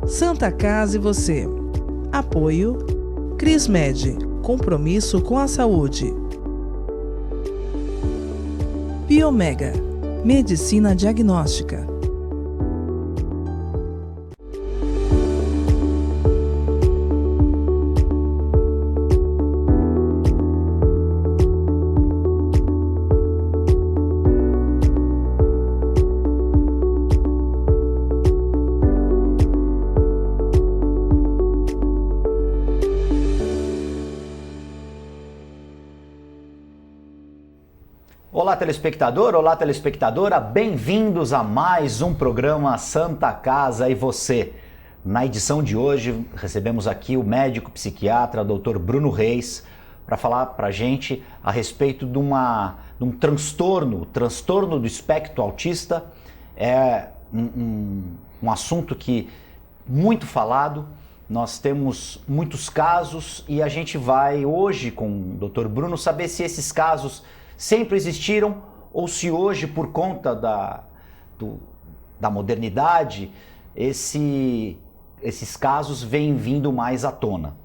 Santa Casa e você. Apoio Crismed, compromisso com a saúde. Biomega, medicina diagnóstica. Olá, telespectador, olá, telespectadora, bem-vindos a mais um programa Santa Casa e Você. Na edição de hoje, recebemos aqui o médico psiquiatra, Dr. Bruno Reis, para falar para a gente a respeito de um transtorno, o transtorno do espectro autista. É um assunto que muito falado, nós temos muitos casos e a gente vai hoje com o Dr. Bruno saber se esses casos sempre existiram ou se hoje, por conta da modernidade, esses casos vêm vindo mais à tona.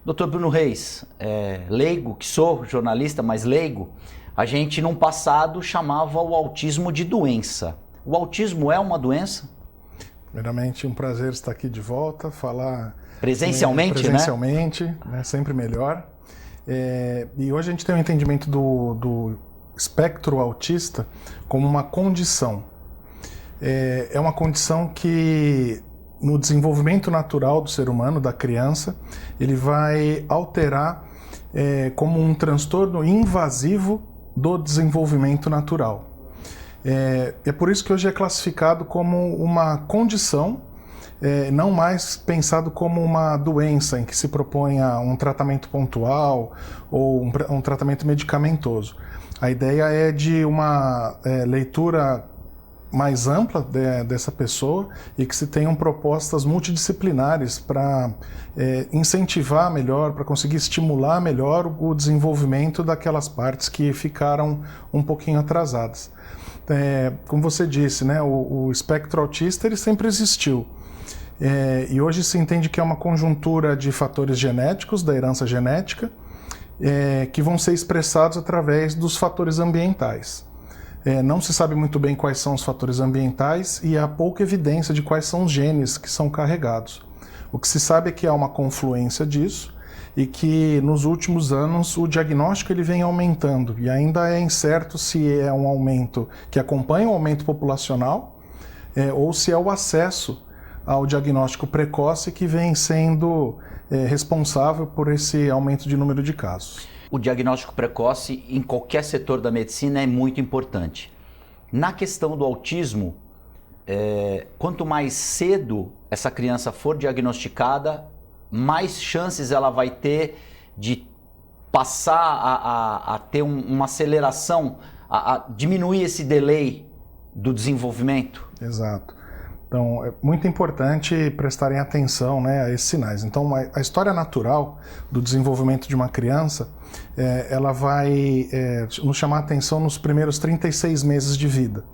Dr. Bruno Reis, leigo que sou, jornalista, mas leigo, a gente num passado chamava o autismo de doença. O autismo é uma doença? Primeiramente, um prazer estar aqui de volta, falar presencialmente, né? Sempre melhor. E hoje a gente tem um entendimento do espectro autista como uma condição. É uma condição que, no desenvolvimento natural do ser humano, da criança, ele vai alterar como um transtorno invasivo do desenvolvimento natural. É por isso que hoje é classificado como uma condição, não mais pensado como uma doença em que se propõe um tratamento pontual ou um tratamento medicamentoso. A ideia é de uma leitura mais ampla dessa pessoa e que se tenham propostas multidisciplinares para incentivar melhor, para conseguir estimular melhor o desenvolvimento daquelas partes que ficaram um pouquinho atrasadas. Como você disse, né, o espectro autista ele sempre existiu. E hoje se entende que é uma conjuntura de fatores genéticos, da herança genética, que vão ser expressados através dos fatores ambientais. Não se sabe muito bem quais são os fatores ambientais e há pouca evidência de quais são os genes que são carregados. O que se sabe é que há uma confluência disso e que nos últimos anos o diagnóstico ele vem aumentando e ainda é incerto se é um aumento que acompanha o aumento populacional ou se é o acesso ao diagnóstico precoce que vem sendo responsável por esse aumento de número de casos. O diagnóstico precoce em qualquer setor da medicina é muito importante. Na questão do autismo, quanto mais cedo essa criança for diagnosticada, mais chances ela vai ter de passar a ter uma aceleração, a diminuir esse delay do desenvolvimento. Exato. Então, é muito importante prestarem atenção, né, a esses sinais. Então, a história natural do desenvolvimento de uma criança, ela vai nos chamar a atenção nos primeiros 36 meses de vida.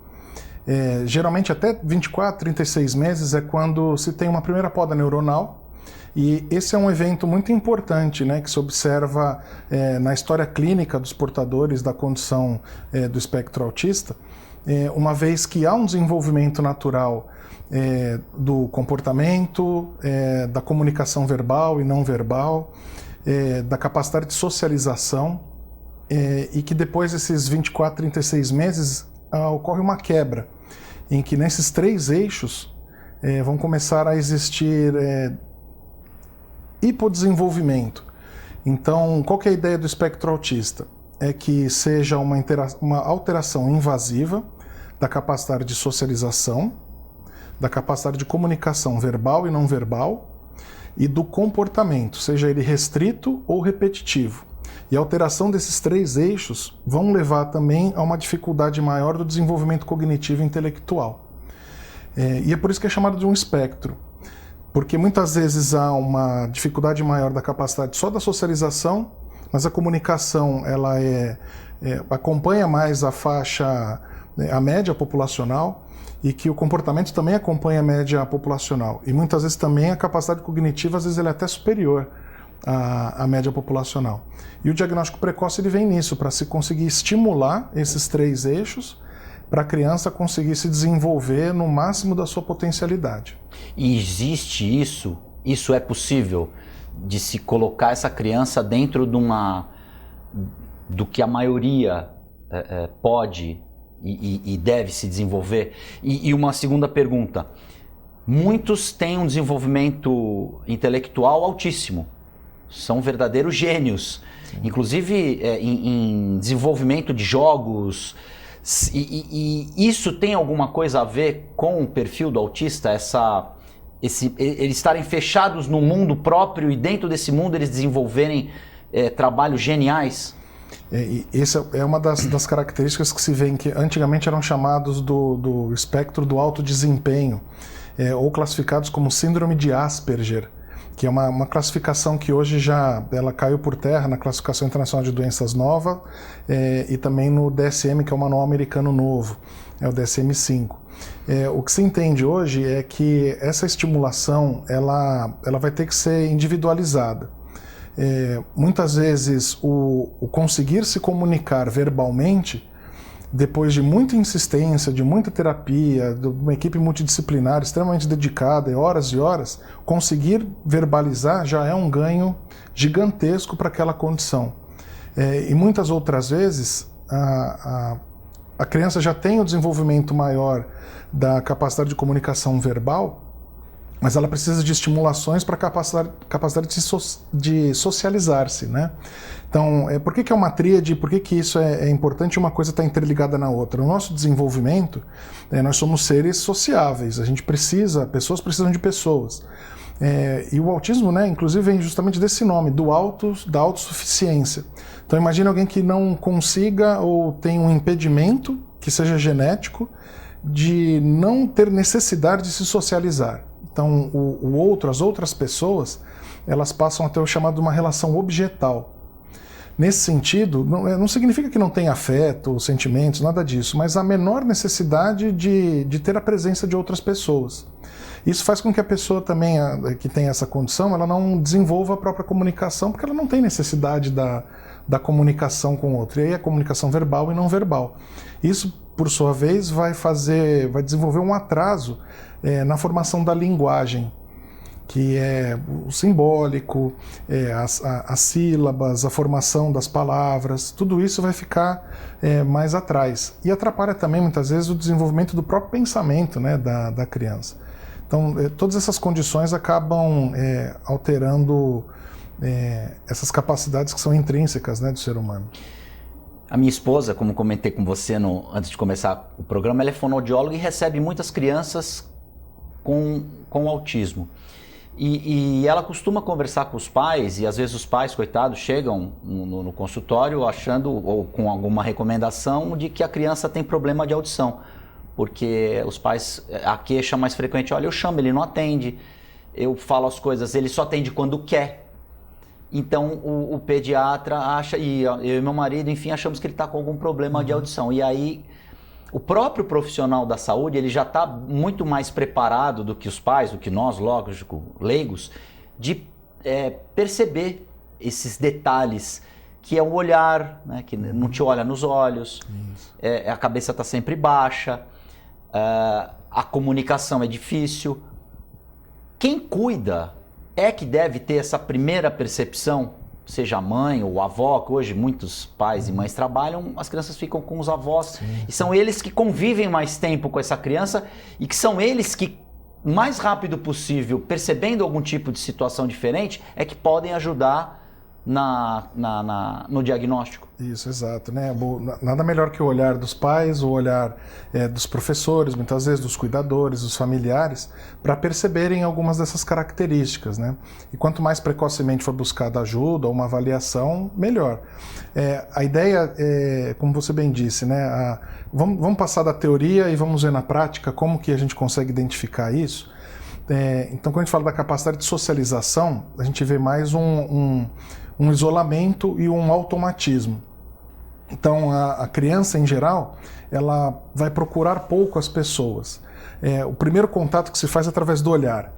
Geralmente, até 24, 36 meses é quando se tem uma primeira poda neuronal, e esse é um evento muito importante, né, que se observa na história clínica dos portadores da condição do espectro autista, uma vez que há um desenvolvimento natural do comportamento, da comunicação verbal e não verbal, da capacidade de socialização, e que depois desses 24, 36 meses ocorre uma quebra, em que nesses três eixos vão começar a existir hipodesenvolvimento. Então, qual que é a ideia do espectro autista? É que seja uma alteração invasiva da capacidade de socialização, da capacidade de comunicação verbal e não verbal e do comportamento, seja ele restrito ou repetitivo. E a alteração desses três eixos vão levar também a uma dificuldade maior do desenvolvimento cognitivo e intelectual. E é por isso que é chamado de um espectro, porque muitas vezes há uma dificuldade maior da capacidade só da socialização, mas a comunicação ela acompanha mais a faixa, a média populacional, e que o comportamento também acompanha a média populacional. E muitas vezes também a capacidade cognitiva, às vezes, ele é até superior à média populacional. E o diagnóstico precoce ele vem nisso, para se conseguir estimular esses 3 eixos, para a criança conseguir se desenvolver no máximo da sua potencialidade. E existe isso? Isso é possível de se colocar essa criança dentro de do que a maioria pode e deve se desenvolver? E uma segunda pergunta. Muitos têm um desenvolvimento intelectual altíssimo. São verdadeiros gênios. Sim. Inclusive em desenvolvimento de jogos. E isso tem alguma coisa a ver com o perfil do autista? Eles estarem fechados no mundo próprio e dentro desse mundo eles desenvolverem trabalhos geniais? Essa é uma das características que se vê, que antigamente eram chamados do espectro do alto desempenho, ou classificados como síndrome de Asperger, que é uma classificação que hoje ela caiu por terra na Classificação Internacional de Doenças Nova e também no DSM, que é o Manual Americano Novo, é o DSM-5. O que se entende hoje é que essa estimulação ela vai ter que ser individualizada. Muitas vezes o conseguir se comunicar verbalmente, depois de muita insistência, de muita terapia, de uma equipe multidisciplinar extremamente dedicada, horas e horas, conseguir verbalizar já é um ganho gigantesco para aquela condição. E muitas outras vezes a criança já tem o desenvolvimento maior da capacidade de comunicação verbal, mas ela precisa de estimulações para a capacidade de socializar-se, né? Então, por que é uma tríade? Por que isso é importante? Uma coisa está interligada na outra. O nosso desenvolvimento, nós somos seres sociáveis. Pessoas precisam de pessoas. E o autismo, né, inclusive, vem justamente desse nome, da autossuficiência. Então, imagine alguém que não consiga ou tem um impedimento, que seja genético, de não ter necessidade de se socializar. Então, as outras pessoas, elas passam a ter o chamado de uma relação objetal. Nesse sentido, não significa que não tenha afeto, sentimentos, nada disso, mas a menor necessidade de ter a presença de outras pessoas. Isso faz com que a pessoa também, que tem essa condição, ela não desenvolva a própria comunicação, porque ela não tem necessidade da comunicação com o outro. E aí a comunicação verbal e não verbal. Isso, por sua vez, vai desenvolver um atraso na formação da linguagem, que é o simbólico, as sílabas, a formação das palavras, tudo isso vai ficar mais atrás. E atrapalha também, muitas vezes, o desenvolvimento do próprio pensamento, né, da criança. Então, todas essas condições acabam alterando essas capacidades que são intrínsecas, né, do ser humano. A minha esposa, como comentei com você antes de começar o programa, ela é fonoaudióloga e recebe muitas crianças com autismo. E ela costuma conversar com os pais, e às vezes os pais, coitados, chegam no consultório achando, ou com alguma recomendação, de que a criança tem problema de audição. Porque os pais, a queixa mais frequente, olha, eu chamo, ele não atende, eu falo as coisas, ele só atende quando quer. Então o pediatra acha, e eu e meu marido, enfim, achamos que ele está com algum problema de audição. E aí o próprio profissional da saúde, ele já está muito mais preparado do que os pais, do que nós, lógico, leigos, de perceber esses detalhes, que é o olhar, né, que não te olha nos olhos, a cabeça está sempre baixa, a comunicação é difícil. Quem cuida é que deve ter essa primeira percepção, seja a mãe ou a avó, que hoje muitos pais e mães trabalham, as crianças ficam com os avós. E são eles que convivem mais tempo com essa criança e que são eles que, o mais rápido possível, percebendo algum tipo de situação diferente, é que podem ajudar no diagnóstico. Isso, exato, né? Nada melhor que o olhar dos pais, o olhar dos professores, muitas vezes dos cuidadores, dos familiares, para perceberem algumas dessas características, né? E quanto mais precocemente for buscada ajuda ou uma avaliação, melhor. A ideia é, como você bem disse, né? Vamos passar da teoria e vamos ver na prática como que a gente consegue identificar isso. Então, quando a gente fala da capacidade de socialização, a gente vê mais um isolamento e um automatismo. Então, a criança, em geral, ela vai procurar pouco as pessoas. o primeiro contato que se faz é através do olhar.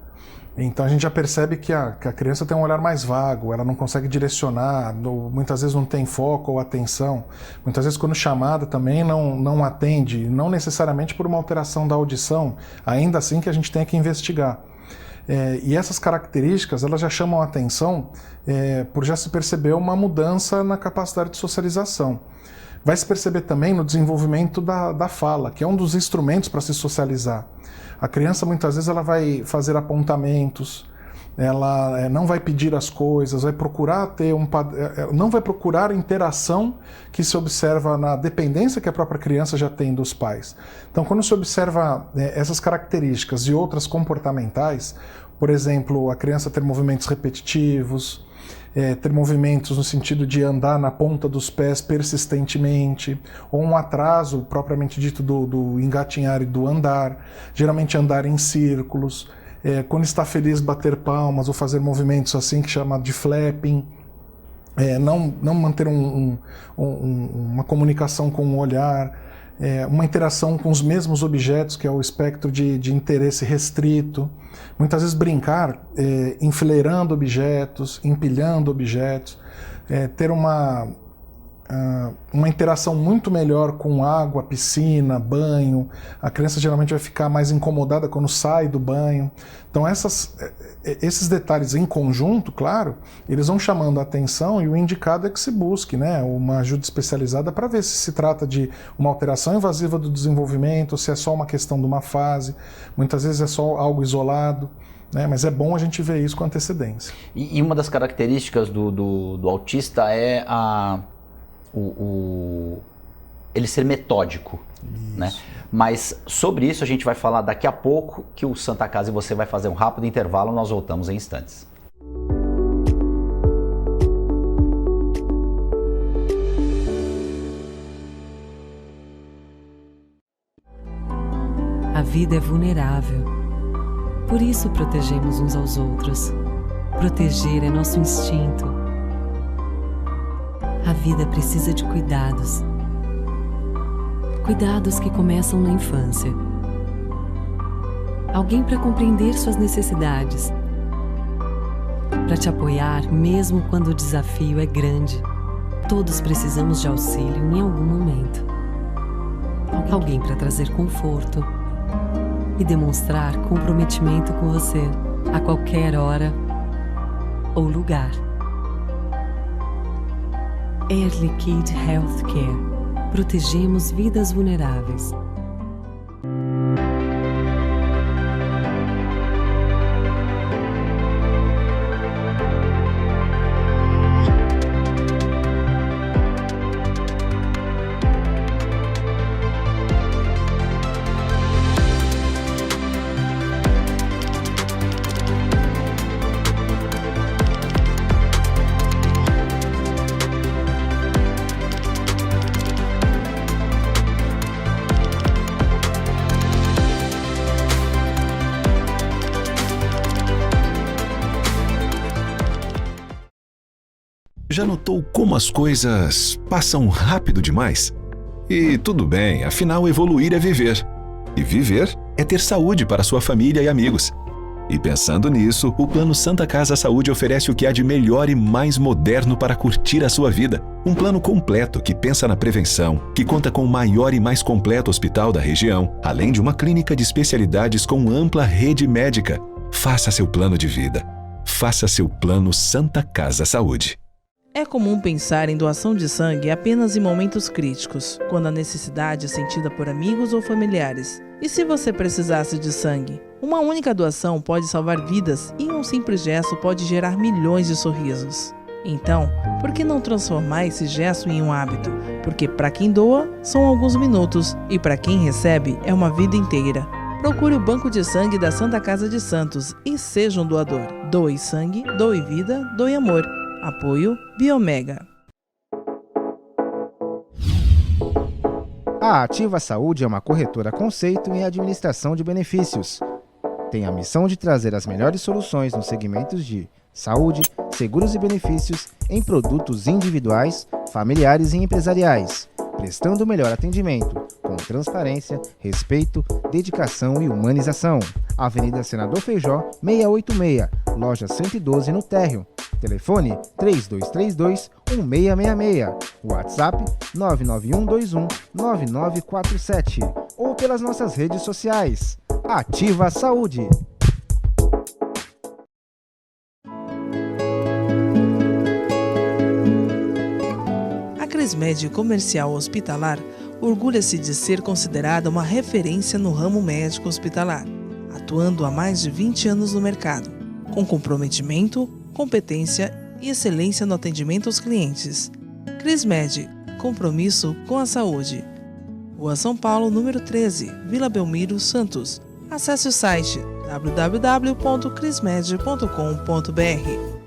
Então a gente já percebe que a criança tem um olhar mais vago, ela não consegue direcionar, muitas vezes não tem foco ou atenção. Muitas vezes quando chamada também não atende, não necessariamente por uma alteração da audição, ainda assim que a gente tem que investigar. E essas características elas já chamam a atenção por já se perceber uma mudança na capacidade de socialização. Vai se perceber também no desenvolvimento da fala, que é um dos instrumentos para se socializar. A criança muitas vezes ela vai fazer apontamentos, ela não vai pedir as coisas, vai procurar não vai procurar interação que se observa na dependência que a própria criança já tem dos pais. Então, quando se observa essas características e outras comportamentais, por exemplo, a criança ter movimentos repetitivos, ter movimentos no sentido de andar na ponta dos pés persistentemente, ou um atraso propriamente dito do engatinhar e do andar, geralmente andar em círculos, quando está feliz bater palmas ou fazer movimentos assim que chama de flapping, não manter uma comunicação com o olhar, uma interação com os mesmos objetos, que é o espectro de interesse restrito. Muitas vezes brincar enfileirando objetos, empilhando objetos, ter uma interação muito melhor com água, piscina, banho. A criança geralmente vai ficar mais incomodada quando sai do banho. Então esses detalhes em conjunto, claro, eles vão chamando a atenção, e o indicado é que se busque, né, uma ajuda especializada para ver se trata de uma alteração invasiva do desenvolvimento, ou se é só uma questão de uma fase. Muitas vezes é só algo isolado, né, mas é bom a gente ver isso com antecedência. E uma das características do autista é ele ser metódico, né? Mas sobre isso a gente vai falar daqui a pouco, que o Santa Casa e você vai fazer um rápido intervalo, nós voltamos em instantes. A vida é vulnerável, por isso protegemos uns aos outros. Proteger é nosso instinto. A vida precisa de cuidados. Cuidados que começam na infância. Alguém para compreender suas necessidades. Para te apoiar mesmo quando o desafio é grande. Todos precisamos de auxílio em algum momento. Alguém para trazer conforto e demonstrar comprometimento com você a qualquer hora ou lugar. Air Liquide Healthcare. Protegemos vidas vulneráveis. Já notou como as coisas passam rápido demais? E tudo bem, afinal evoluir é viver. E viver é ter saúde para sua família e amigos. E pensando nisso, o Plano Santa Casa Saúde oferece o que há de melhor e mais moderno para curtir a sua vida. Um plano completo que pensa na prevenção, que conta com o maior e mais completo hospital da região, além de uma clínica de especialidades com ampla rede médica. Faça seu plano de vida. Faça seu Plano Santa Casa Saúde. É comum pensar em doação de sangue apenas em momentos críticos, quando a necessidade é sentida por amigos ou familiares. E se você precisasse de sangue? Uma única doação pode salvar vidas e um simples gesto pode gerar milhões de sorrisos. Então, por que não transformar esse gesto em um hábito? Porque para quem doa, são alguns minutos e para quem recebe, é uma vida inteira. Procure o Banco de Sangue da Santa Casa de Santos e seja um doador. Doe sangue, doe vida, doe amor. Apoio Biomega. A Ativa Saúde é uma corretora conceito em administração de benefícios. Tem a missão de trazer as melhores soluções nos segmentos de saúde, seguros e benefícios em produtos individuais, familiares e empresariais, prestando o melhor atendimento, com transparência, respeito, dedicação e humanização. Avenida Senador Feijó, 686, loja 112 no térreo. Telefone 3232-1666. WhatsApp 99121-9947. Ou pelas nossas redes sociais. Ativa Saúde. A Crismed Comercial Hospitalar orgulha-se de ser considerada uma referência no ramo médico hospitalar, atuando há mais de 20 anos no mercado, com comprometimento, competência e excelência no atendimento aos clientes. Crismed, compromisso com a saúde. Rua São Paulo, número 13, Vila Belmiro, Santos. Acesse o site www.crismed.com.br.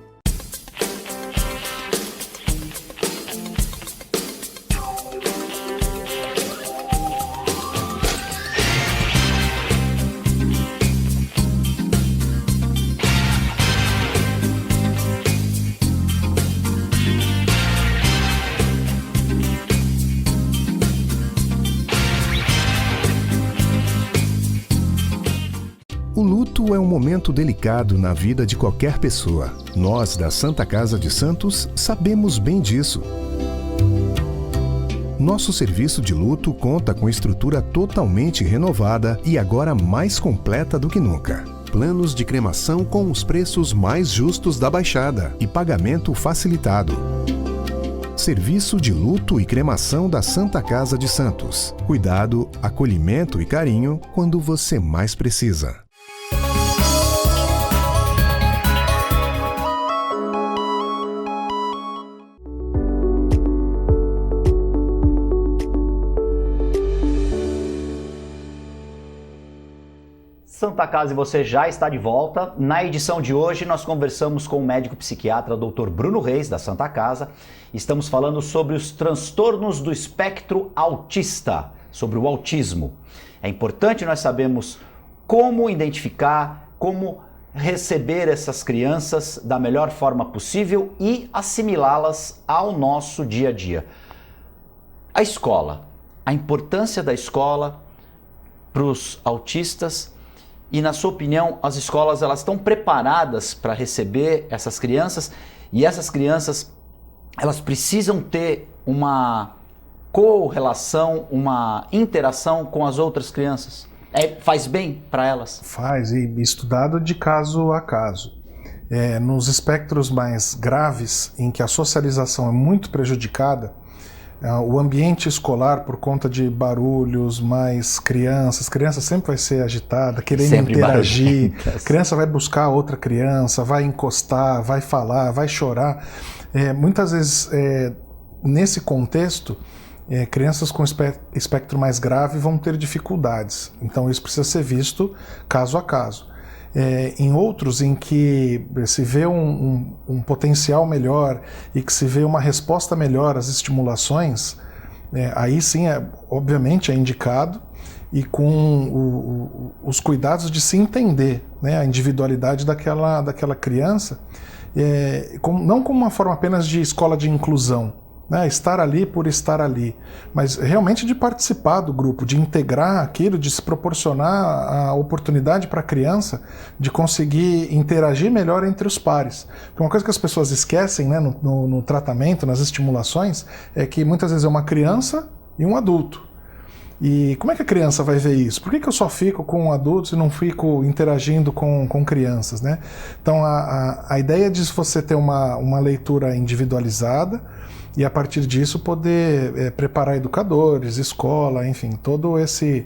O luto é um momento delicado na vida de qualquer pessoa. Nós, da Santa Casa de Santos, sabemos bem disso. Nosso serviço de luto conta com estrutura totalmente renovada e agora mais completa do que nunca. Planos de cremação com os preços mais justos da Baixada e pagamento facilitado. Serviço de luto e cremação da Santa Casa de Santos. Cuidado, acolhimento e carinho quando você mais precisa. Santa Casa e você já está de volta. Na edição de hoje nós conversamos com o médico psiquiatra Dr. Bruno Reis, da Santa Casa. Estamos falando sobre os transtornos do espectro autista, sobre o autismo. É importante nós sabermos como identificar, como receber essas crianças da melhor forma possível e assimilá-las ao nosso dia a dia. A escola, a importância da escola para os autistas. E na sua opinião, as escolas elas estão preparadas para receber essas crianças e essas crianças elas precisam ter uma correlação, uma interação com as outras crianças? Faz bem para elas? Faz, e estudado de caso a caso. Nos espectros mais graves, em que a socialização é muito prejudicada, o ambiente escolar, por conta de barulhos, mais criança sempre vai ser agitada, querendo sempre interagir, criança vai buscar outra criança, vai encostar, vai falar, vai chorar. Muitas vezes, nesse contexto, crianças com espectro mais grave vão ter dificuldades, então isso precisa ser visto caso a caso. Em outros em que se vê um potencial melhor e que se vê uma resposta melhor às estimulações, aí sim, obviamente, é indicado e com os cuidados de se entender, né, a individualidade daquela criança, não como uma forma apenas de escola de inclusão, né, estar ali por estar ali, mas realmente de participar do grupo, de integrar aquilo, de se proporcionar a oportunidade para a criança de conseguir interagir melhor entre os pares. Porque uma coisa que as pessoas esquecem, né, no tratamento, nas estimulações, é que muitas vezes é uma criança e um adulto. E como é que a criança vai ver isso? Por que eu só fico com adultos e não fico interagindo com crianças, né? Então a ideia de você ter uma leitura individualizada e a partir disso poder preparar educadores, escola, enfim, todo esse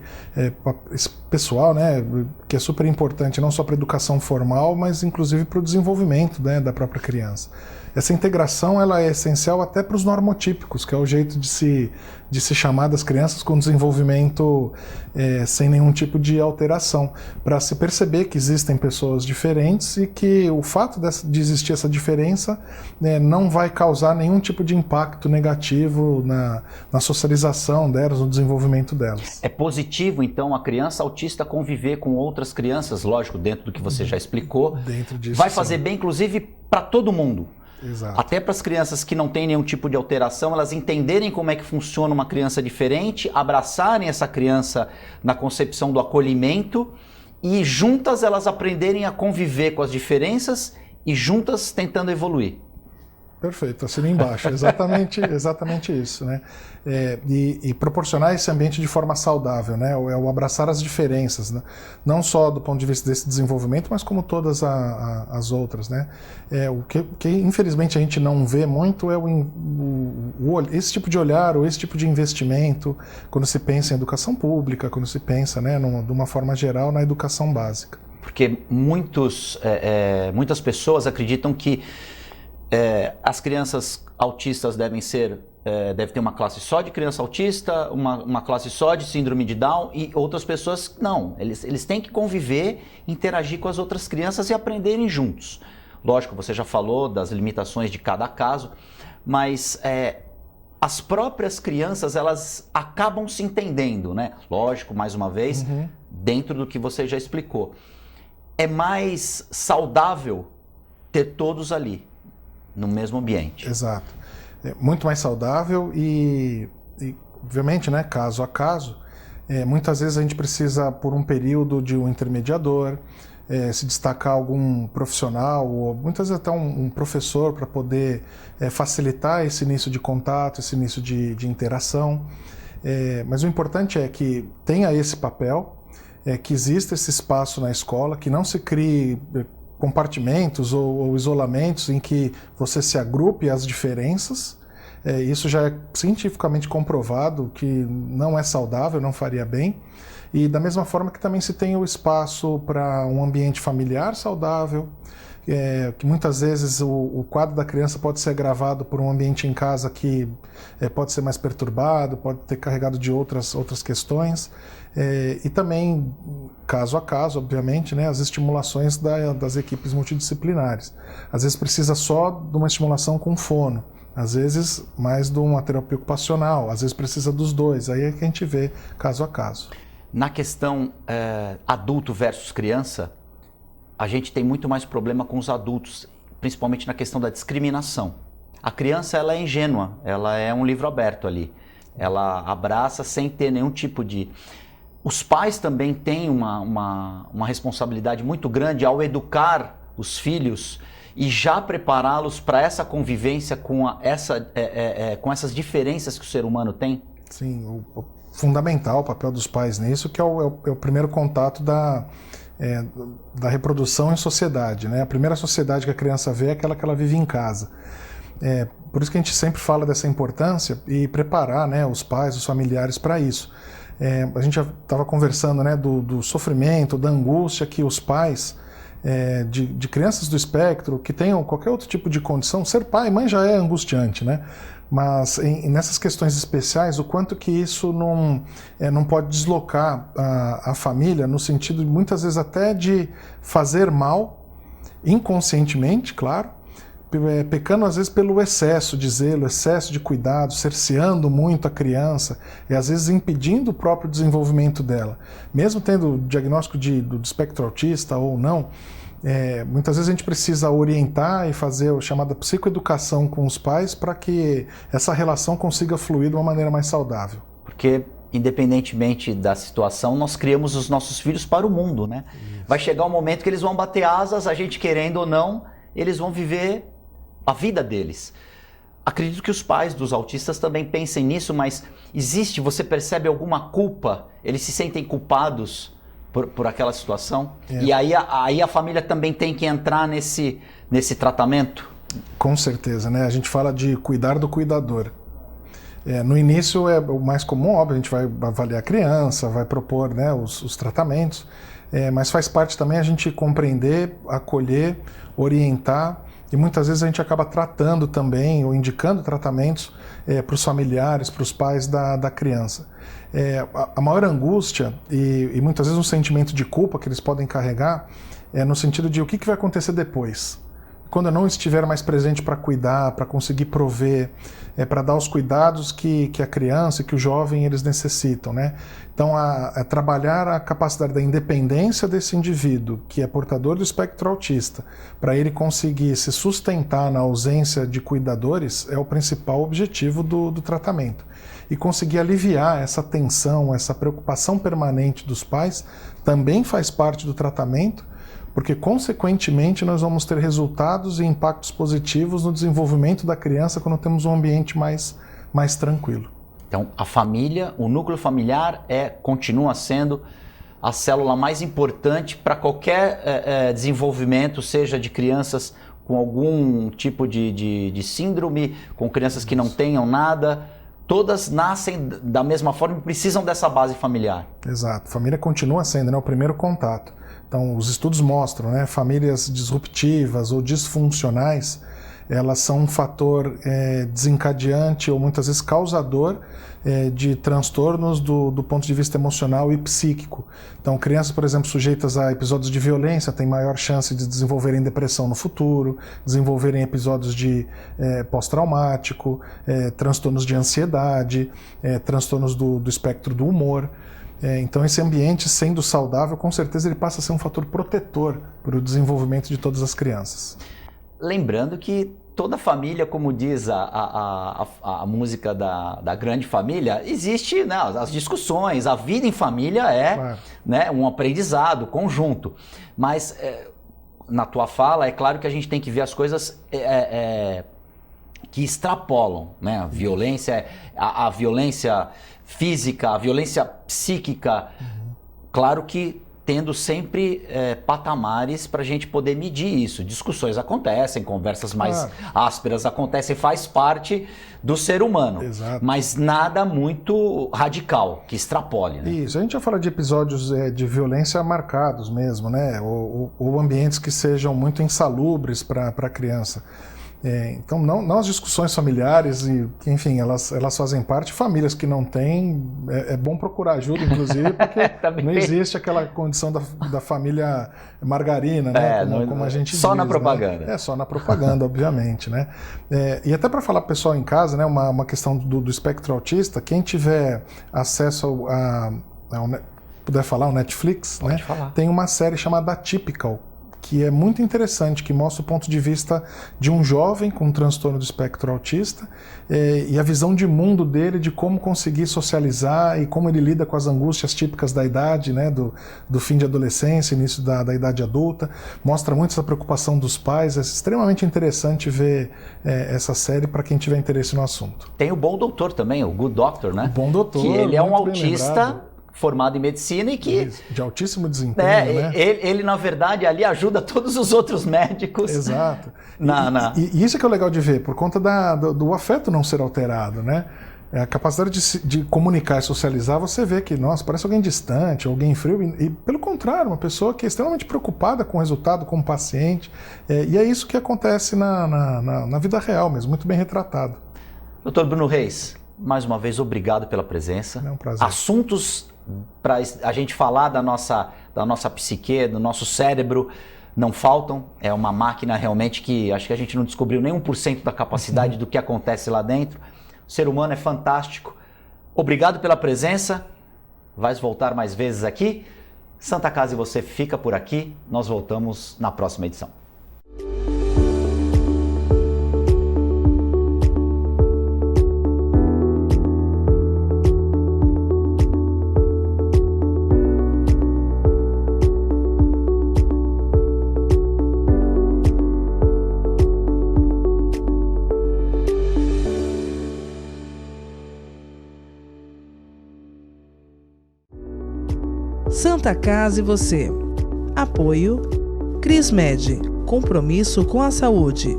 pessoal, né, que é super importante não só para a educação formal, mas inclusive para o desenvolvimento, né, da própria criança. Essa integração ela é essencial até para os normotípicos, que é o jeito de se chamar das crianças com desenvolvimento sem nenhum tipo de alteração, para se perceber que existem pessoas diferentes e que o fato de existir essa diferença não vai causar nenhum tipo de impacto negativo na socialização delas, no desenvolvimento delas. É positivo, então, a criança autista conviver com outras crianças, lógico, dentro do que você já explicou. Dentro disso, vai fazer bem, inclusive, para todo mundo. Exato. Até para as crianças que não têm nenhum tipo de alteração, elas entenderem como é que funciona uma criança diferente, abraçarem essa criança na concepção do acolhimento e juntas elas aprenderem a conviver com as diferenças e juntas tentando evoluir. Perfeito, assina embaixo, exatamente isso, né? E proporcionar esse ambiente de forma saudável, né? É o abraçar as diferenças, né? Não só do ponto de vista desse desenvolvimento, mas como todas as outras, né? O que infelizmente a gente não vê muito é esse tipo de olhar ou esse tipo de investimento quando se pensa em educação pública, quando se pensa, né, de uma forma geral, na educação básica. Porque muitas pessoas acreditam que as crianças autistas deve ter uma classe só de criança autista, uma classe só de síndrome de Down, e outras pessoas não. Eles têm que conviver, interagir com as outras crianças e aprenderem juntos. Lógico, você já falou das limitações de cada caso, mas as próprias crianças, elas acabam se entendendo, né? Lógico, mais uma vez, dentro do que você já explicou. É mais saudável ter todos ali, no mesmo ambiente. Exato. É muito mais saudável e obviamente, né, caso a caso, muitas vezes a gente precisa, por um período, de um intermediador, se destacar algum profissional, ou muitas vezes até um professor para poder facilitar esse início de contato, esse início de interação. Mas o importante é que tenha esse papel, que exista esse espaço na escola, que não se crie compartimentos ou isolamentos em que você se agrupe às diferenças. Isso já é cientificamente comprovado que não é saudável, não faria bem. E da mesma forma que também se tem o espaço para um ambiente familiar saudável, que muitas vezes o quadro da criança pode ser agravado por um ambiente em casa que pode ser mais perturbado, pode ter carregado de outras questões. E também, caso a caso, obviamente, né, as estimulações das equipes multidisciplinares. Às vezes precisa só de uma estimulação com fono, às vezes mais de uma terapia ocupacional, às vezes precisa dos dois, aí é que a gente vê caso a caso. Na questão adulto versus criança, a gente tem muito mais problema com os adultos, principalmente na questão da discriminação. A criança, ela é ingênua, ela é um livro aberto ali, ela abraça sem ter nenhum tipo de... Os pais também têm uma responsabilidade muito grande ao educar os filhos e já prepará-los para essa convivência com essas diferenças que o ser humano tem? Sim, fundamental o papel dos pais nisso, que é o primeiro contato da reprodução em sociedade, né? A primeira sociedade que a criança vê é aquela que ela vive em casa. Por isso que a gente sempre fala dessa importância e preparar, né, os pais, os familiares para isso. A gente já estava conversando, né, do sofrimento, da angústia que os pais de crianças do espectro, que tenham qualquer outro tipo de condição, ser pai e mãe já é angustiante, né? Mas nessas questões especiais, o quanto que isso não pode deslocar a família, no sentido, muitas vezes, até de fazer mal, inconscientemente, claro, pecando às vezes pelo excesso de zelo, excesso de cuidado, cerceando muito a criança e às vezes impedindo o próprio desenvolvimento dela. Mesmo tendo o diagnóstico do espectro autista ou não, muitas vezes a gente precisa orientar e fazer a chamada psicoeducação com os pais para que essa relação consiga fluir de uma maneira mais saudável. Porque, independentemente da situação, nós criamos os nossos filhos para o mundo, né? Isso. Vai chegar um momento que eles vão bater asas, a gente querendo ou não, eles vão viver a vida deles. Acredito que os pais dos autistas também pensem nisso, mas você percebe alguma culpa? Eles se sentem culpados por aquela situação? E aí a família também tem que entrar nesse tratamento? Com certeza, né? A gente fala de cuidar do cuidador. No início é o mais comum, óbvio, a gente vai avaliar a criança, vai propor, né, os tratamentos, mas faz parte também a gente compreender, acolher, orientar. E muitas vezes a gente acaba tratando também, ou indicando tratamentos para os familiares, para os pais da criança. A maior angústia e muitas vezes um sentimento de culpa que eles podem carregar no sentido de o que vai acontecer depois. quando eu não estiver mais presente para cuidar, para conseguir prover, para dar os cuidados que a criança e que o jovem eles necessitam, né? Então, trabalhar a capacidade da independência desse indivíduo, que é portador do espectro autista, para ele conseguir se sustentar na ausência de cuidadores, é o principal objetivo do tratamento. E conseguir aliviar essa tensão, essa preocupação permanente dos pais, também faz parte do tratamento, porque, consequentemente, nós vamos ter resultados e impactos positivos no desenvolvimento da criança quando temos um ambiente mais tranquilo. Então, a família, o núcleo familiar continua sendo a célula mais importante para qualquer desenvolvimento, seja de crianças com algum tipo de síndrome, com crianças que não tenham nada. Todas nascem da mesma forma e precisam dessa base familiar. Exato. A família continua sendo, né, o primeiro contato. Então, os estudos mostram, né, famílias disruptivas ou disfuncionais, elas são um fator desencadeante ou muitas vezes causador de transtornos do ponto de vista emocional e psíquico. Então, crianças, por exemplo, sujeitas a episódios de violência têm maior chance de desenvolverem depressão no futuro, desenvolverem episódios de pós-traumático, transtornos de ansiedade, transtornos do espectro do humor. Então, esse ambiente, sendo saudável, com certeza ele passa a ser um fator protetor para o desenvolvimento de todas as crianças. Lembrando que toda família, como diz a música da grande família, existe, né, as discussões, a vida em família claro, né, um aprendizado conjunto. Mas na tua fala, é claro que a gente tem que ver as coisas que extrapolam, né? A violência, a violência física, a violência psíquica, claro que tendo sempre patamares para a gente poder medir isso. Discussões acontecem, conversas mais ásperas acontecem, faz parte do ser humano. Exato. Mas nada muito radical, que extrapole. Né? Isso, a gente já fala de episódios de violência marcados mesmo, né? Ou ambientes que sejam muito insalubres para a criança. Então, não as discussões familiares, que, enfim, elas fazem parte. Famílias que não têm, é bom procurar ajuda, inclusive, porque não existe aquela condição da família margarina, né? Como a gente diz. Só na propaganda. Né? Só na propaganda, obviamente, né? E até para falar para o pessoal em casa, né, uma questão do espectro autista, quem tiver acesso puder falar, o Netflix, né? Tem uma série chamada Atypical, que é muito interessante, que mostra o ponto de vista de um jovem com um transtorno do espectro autista e a visão de mundo dele, de como conseguir socializar e como ele lida com as angústias típicas da idade, né, do fim de adolescência, início da idade adulta. Mostra muito essa preocupação dos pais. É extremamente interessante ver essa série para quem tiver interesse no assunto. Tem o Bom Doutor também, o Good Doctor, né? O Bom Doutor, que ele é um autista formado em medicina e que... de altíssimo desempenho, né? Ele, na verdade, ali ajuda todos os outros médicos. Exato. E isso é que é legal de ver, por conta do afeto não ser alterado, né? A capacidade de comunicar e socializar, você vê que, nossa, parece alguém distante, alguém frio, e pelo contrário, uma pessoa que é extremamente preocupada com o resultado, com o paciente, e é isso que acontece na vida real mesmo, muito bem retratado. Dr. Bruno Reis, mais uma vez, obrigado pela presença. É um prazer. Assuntos para a gente falar da nossa psique, do nosso cérebro, não faltam. É uma máquina realmente que acho que a gente não descobriu nem 1% da capacidade do que acontece lá dentro. O ser humano é fantástico. Obrigado pela presença. Vais voltar mais vezes aqui. Santa Casa e você fica por aqui. Nós voltamos na próxima edição. Santa Casa e você. Apoio Crismed, compromisso com a saúde.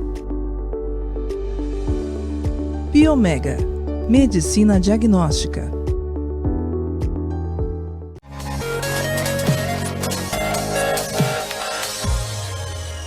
Biomega, medicina diagnóstica.